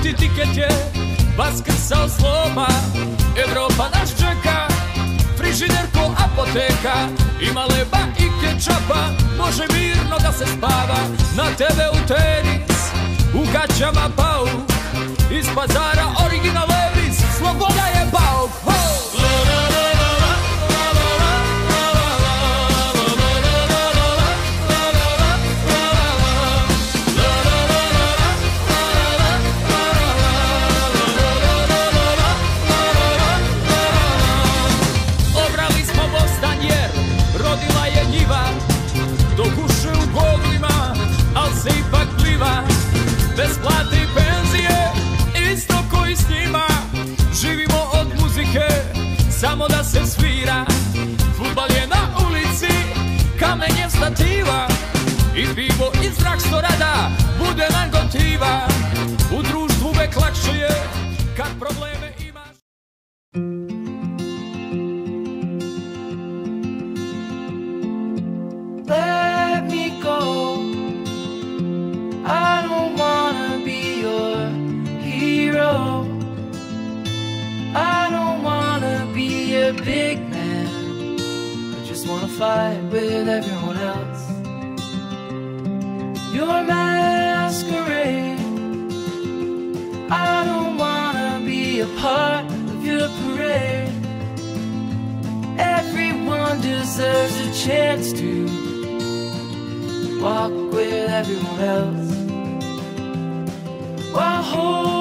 žuti tiket je vaskrcao sloma. Evropa nas čeka, frižider ko apoteka. Ima leba i kečapa, može mirno da se spava. Na tebe u tenis, u gaćama pauk, iz pazara original Levis, sloboda je bauk. Obrali smo Bostan jer rodila je njiva, do guše u godlima, al se ipak pliva. Bez plate i penzije, isto koji s njima. Živimo od muzike, samo da se svira. Fudbal je na ulici, kamenjem stativa. I pivo iz dragstorada bude nam gotiva. U društvu uvek lakše je kad probleme imaš. Let me go, I don't wanna be your hero. I don't wanna be a big man, I just wanna fight with everyone else. Your masquerade, I don't wanna be a part of your parade. Everyone deserves a chance to walk with everyone else while holding